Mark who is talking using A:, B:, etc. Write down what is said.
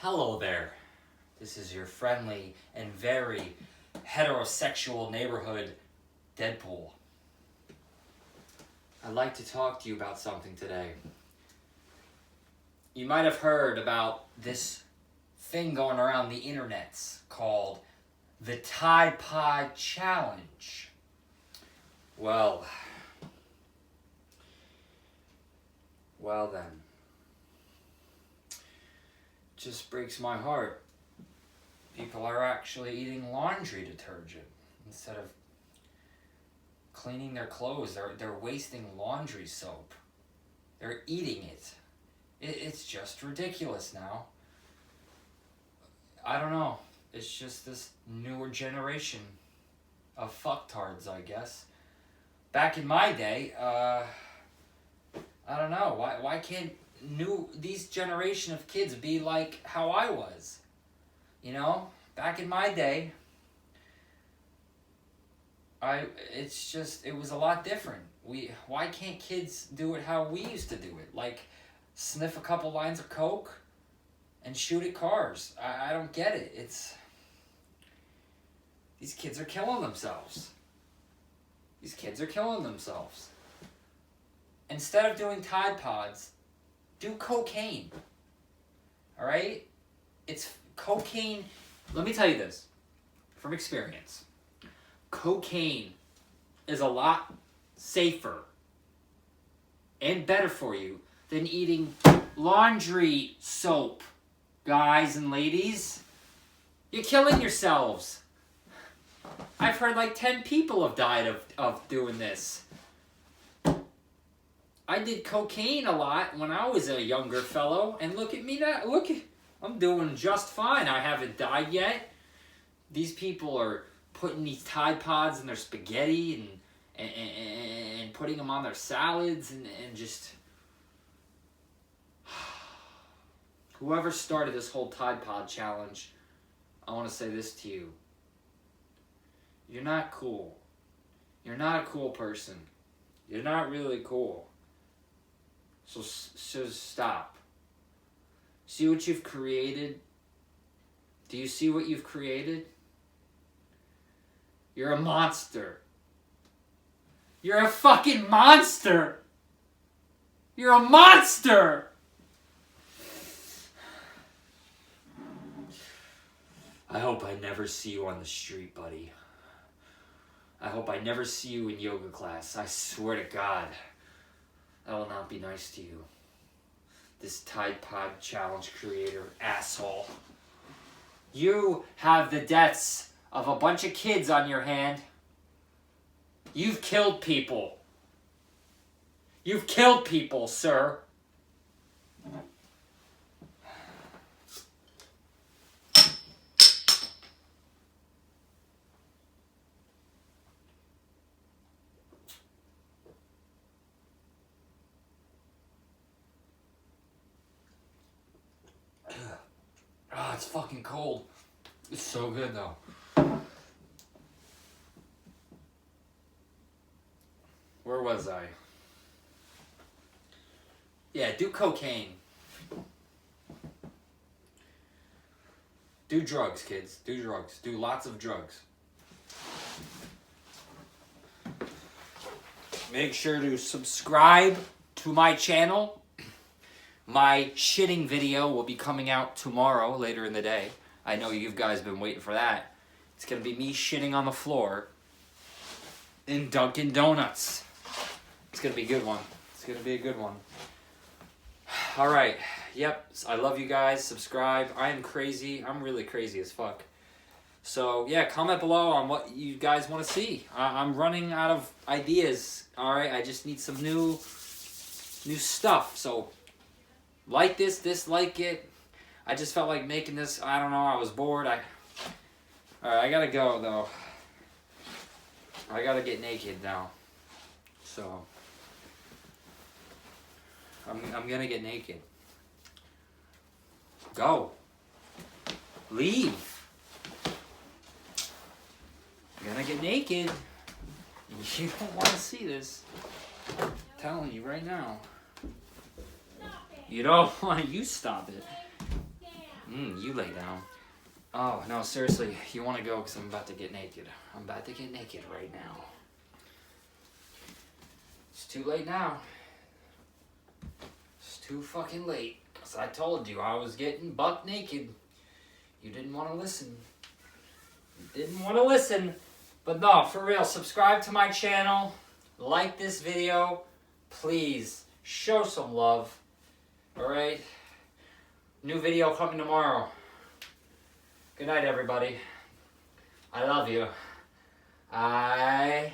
A: Hello there. This is your friendly and very heterosexual neighborhood Deadpool. I'd like to talk to you about something today. You might have heard about this thing going around the internets called the Tide Pod Challenge. Well then. Just breaks my heart. People are actually eating laundry detergent instead of cleaning their clothes. They're wasting laundry soap. They're eating it. It's just ridiculous now. I don't know. It's just this newer generation of fucktards, I guess. Back in my day, I don't know. Why can't these generation of kids be like how I was? You know, back in my day, it was a lot different. Why can't kids do it how we used to do it? Like, sniff a couple lines of coke and shoot at cars. I don't get it. These kids are killing themselves. Instead of doing Tide Pods, do cocaine. Alright? It's cocaine. Let me tell you this from experience. Cocaine is a lot safer and better for you than eating laundry soap, guys and ladies. You're killing yourselves. I've heard like 10 people have died of doing this. I did cocaine a lot when I was a younger fellow, and look at me now. I'm doing just fine. I haven't died yet. These people are putting these Tide Pods in their spaghetti and putting them on their salads and just... Whoever started this whole Tide Pod challenge, I want to say this to you. You're not cool. You're not a cool person. You're not really cool. So stop. See what you've created? Do you see what you've created? You're a monster. You're a fucking monster. You're a monster. I hope I never see you on the street, buddy. I hope I never see you in yoga class. I swear to God. I will not be nice to you. This Tide Pod Challenge creator asshole. You have the deaths of a bunch of kids on your hand. You've killed people. You've killed people, sir. It's fucking cold. It's so good though. Where was I? Yeah, do cocaine. Do drugs, kids. Do drugs. Do lots of drugs. Make sure to subscribe to my channel. My shitting video will be coming out tomorrow, later in the day. I know you guys have been waiting for that. It's going to be me shitting on the floor in Dunkin' Donuts. It's going to be a good one. Alright. Yep. I love you guys. Subscribe. I am crazy. I'm really crazy as fuck. So, yeah, comment below on what you guys want to see. I'm running out of ideas. Alright? I just need some new stuff. So... like this, dislike it. I just felt like making this. I don't know. I was bored. Alright, I gotta go, though. I gotta get naked now. So, I'm gonna get naked. Go. Leave. I'm gonna get naked. You don't want to see this. I'm telling you right now. You don't want to. You stop it. You lay down. Oh, no, seriously, you want to go because I'm about to get naked. I'm about to get naked right now. It's too late now. It's too fucking late. Because I told you I was getting buck naked. You didn't want to listen. You didn't want to listen. But no, for real, subscribe to my channel. Like this video. Please, show some love. Alright? New video coming tomorrow. Good night, everybody. I love you. I